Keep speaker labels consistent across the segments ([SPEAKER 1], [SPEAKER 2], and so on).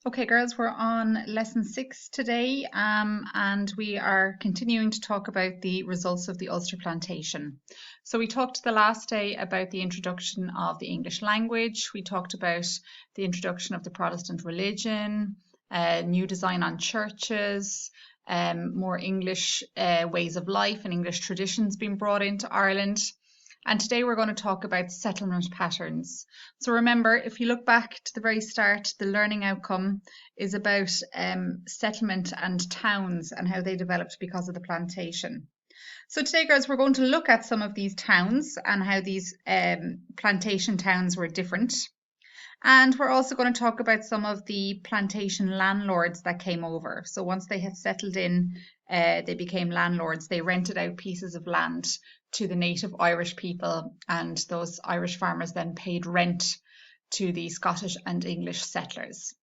[SPEAKER 1] Okay, girls, we're on lesson 6 today, and we are continuing to talk about the results of the Ulster Plantation. So we talked the last day about the introduction of the English language. We talked about the introduction of the Protestant religion, new design on churches, more English ways of life and English traditions being brought into Ireland. And today we're going to talk about settlement patterns. So remember, if you look back to the very start, the learning outcome is about settlement and towns and how they developed because of the plantation. So today, girls, we're going to look at some of these towns and how these plantation towns were different. And we're also going to talk about some of the plantation landlords that came over. So once they had settled in, they became landlords. They rented out pieces of land to the native Irish people, and those Irish farmers then paid rent to the Scottish and English settlers.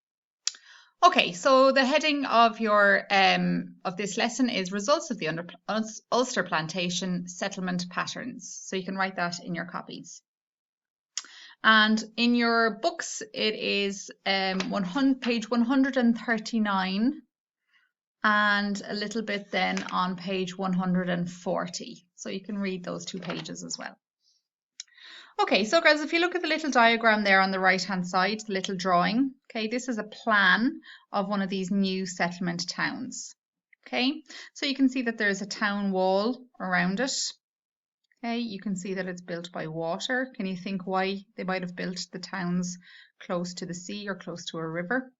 [SPEAKER 1] Okay, so the heading of your of this lesson is Results of the Ulster Plantation Settlement Patterns. So you can write that in your copies. And in your books, it is page 139 and a little bit then on page 140. So you can read those 2 pages as well. Okay, so guys, if you look at the little diagram there on the right-hand side, the little drawing, okay, this is a plan of one of these new settlement towns. Okay, so you can see that there's a town wall around it. Okay, you can see that it's built by water. Can you think why they might have built the towns close to the sea or close to a river?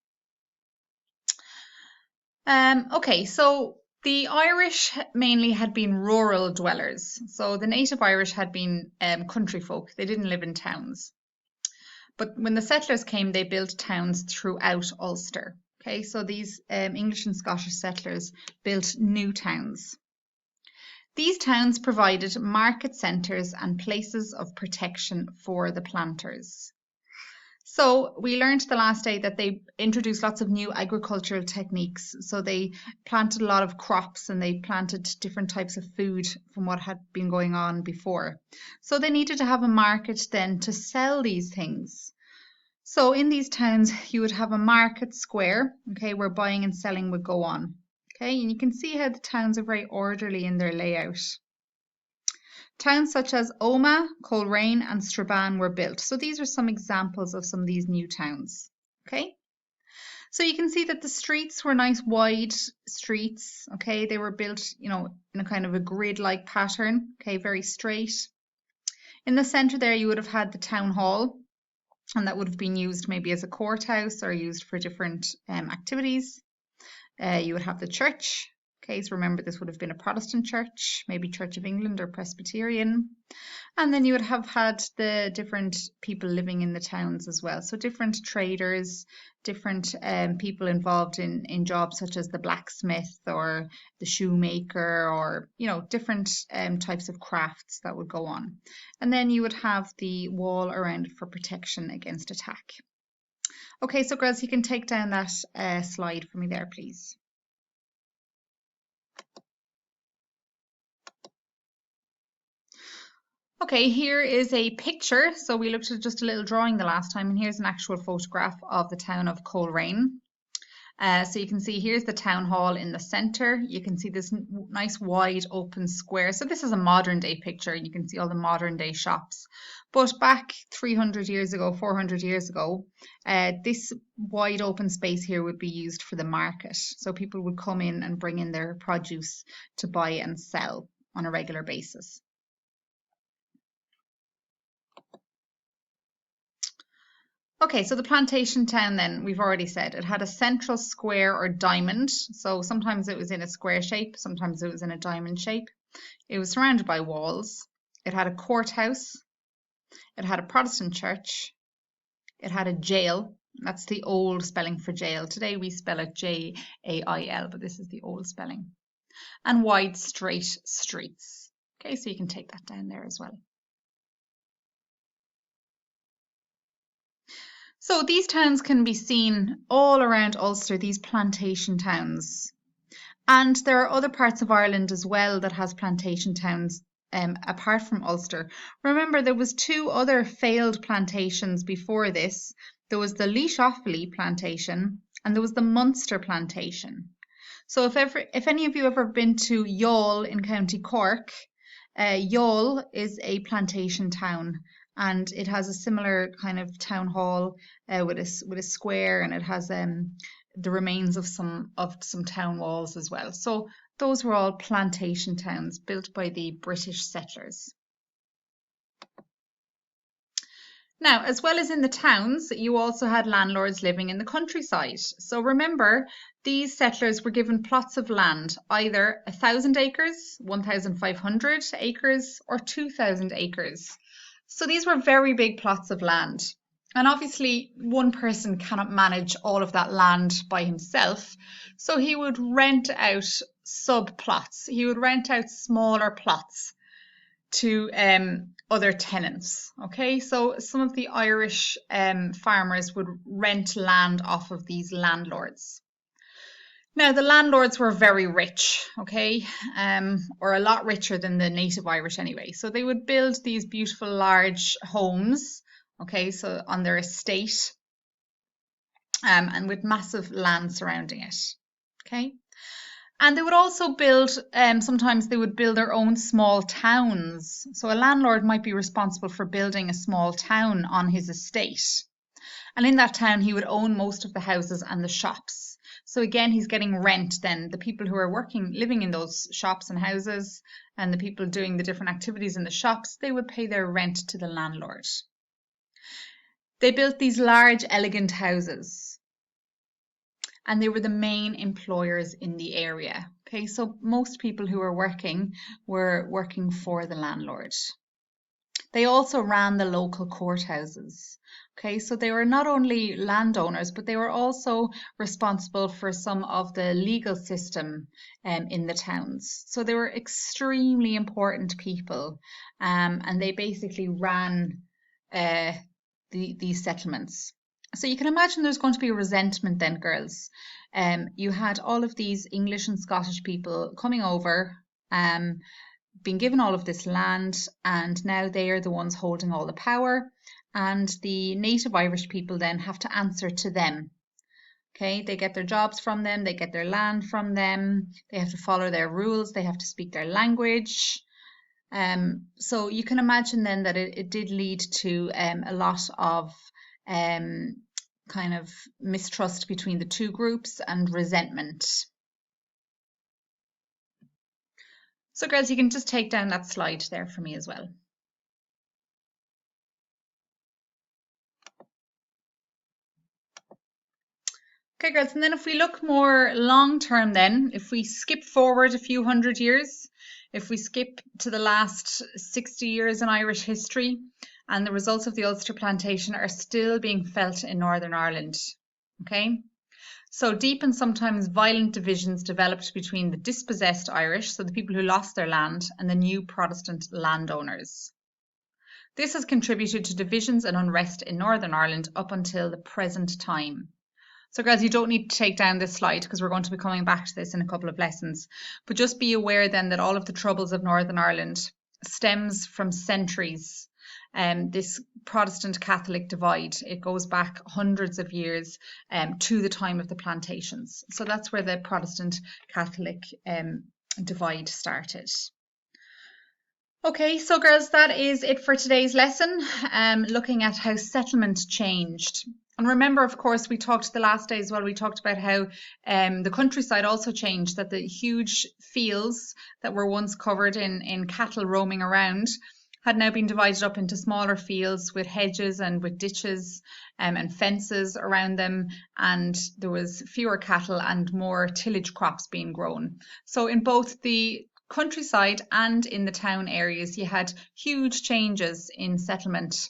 [SPEAKER 1] Okay, so the Irish mainly had been rural dwellers. So the native Irish had been country folk. They didn't live in towns. But when the settlers came, they built towns throughout Ulster. Okay, so these English and Scottish settlers built new towns. These towns provided market centres and places of protection for the planters. So we learned the last day that they introduced lots of new agricultural techniques. So they planted a lot of crops and they planted different types of food from what had been going on before. So they needed to have a market then to sell these things. So in these towns, you would have a market square, okay, where buying and selling would go on. Okay, and you can see how the towns are very orderly in their layout. Towns such as Omagh, Coleraine and Strabane were built. So these are some examples of some of these new towns. Okay, so you can see that the streets were nice wide streets. Okay, they were built, you know, in a kind of a grid-like pattern. Okay, very straight. In the centre there, you would have had the town hall, and that would have been used maybe as a courthouse or used for different activities. You would have the church. Okay, so remember this would have been a Protestant church, maybe Church of England or Presbyterian. And then you would have had the different people living in the towns as well. So different traders, different people involved in jobs such as the blacksmith or the shoemaker or, you know, different types of crafts that would go on. And then you would have the wall around it for protection against attack. Okay, so girls, you can take down that slide for me there, please. Okay, here is a picture. So we looked at just a little drawing the last time, and here's an actual photograph of the town of Coleraine. So you can see here's the town hall in the centre. You can see this nice wide open square. So this is a modern day picture. You can see all the modern day shops. But back 300 years ago, 400 years ago, this wide open space here would be used for the market. So people would come in and bring in their produce to buy and sell on a regular basis. Okay, so the plantation town then, we've already said, it had a central square or diamond. So sometimes it was in a square shape, sometimes it was in a diamond shape. It was surrounded by walls. It had a courthouse. It had a Protestant church. It had a jail. That's the old spelling for jail. Today we spell it J-A-I-L, but this is the old spelling. And wide, straight streets. Okay, so you can take that down there as well. So these towns can be seen all around Ulster, these plantation towns. And there are other parts of Ireland as well that has plantation towns apart from Ulster. Remember, there was 2 other failed plantations before this. There was the Leash Offaly plantation and there was the Munster Plantation. So if any of you ever been to Youghal in County Cork, Youghal is a plantation town, and it has a similar kind of town hall with a square, and it has the remains of some town walls as well. So those were all plantation towns built by the British settlers. Now, as well as in the towns, you also had landlords living in the countryside. So remember, these settlers were given plots of land, either 1,000 acres, 1,500 acres, or 2,000 acres. So these were very big plots of land. And obviously, one person cannot manage all of that land by himself. So he would rent out subplots. He would rent out smaller plots to other tenants. Okay, so some of the Irish farmers would rent land off of these landlords. Now, the landlords were very rich, okay, or a lot richer than the native Irish anyway. So they would build these beautiful large homes, okay, so on their estate, and with massive land surrounding it, okay. And they would also build, sometimes they would build their own small towns. So a landlord might be responsible for building a small town on his estate. And in that town, he would own most of the houses and the shops. So again, he's getting rent then. The people who are living in those shops and houses, and the people doing the different activities in the shops, they would pay their rent to the landlord. They built these large, elegant houses, and they were the main employers in the area. Okay, so most people who were working for the landlord. They also ran the local courthouses. Okay, so they were not only landowners, but they were also responsible for some of the legal system in the towns. So they were extremely important people, and they basically ran these settlements. So you can imagine there's going to be a resentment then, girls. You had all of these English and Scottish people coming over, being given all of this land, and now they are the ones holding all the power, and the native Irish people then have to answer to them. Okay, they get their jobs from them, they get their land from them, they have to follow their rules, they have to speak their language. So you can imagine then that it did lead to a lot of kind of mistrust between the two groups and resentment. So girls, you can just take down that slide there for me as well. Okay girls, and then if we look more long term then, if we skip forward a few hundred years, if we skip to the last 60 years in Irish history, and the results of the Ulster plantation are still being felt in Northern Ireland. Okay, so deep and sometimes violent divisions developed between the dispossessed Irish, so the people who lost their land, and the new Protestant landowners. This has contributed to divisions and unrest in Northern Ireland up until the present time. So guys, you don't need to take down this slide because we're going to be coming back to this in a couple of lessons. But just be aware then that all of the troubles of Northern Ireland stems from centuries. This Protestant Catholic divide, it goes back hundreds of years to the time of the plantations. So that's where the Protestant Catholic divide started. Okay, so girls, that is it for today's lesson, looking at how settlement changed. And remember, of course, we talked the last day as well, we talked about how the countryside also changed, that the huge fields that were once covered in cattle roaming around had now been divided up into smaller fields with hedges and with ditches and fences around them, and there was fewer cattle and more tillage crops being grown. So in both the countryside and in the town areas, you had huge changes in settlement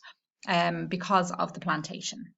[SPEAKER 1] because of the plantation.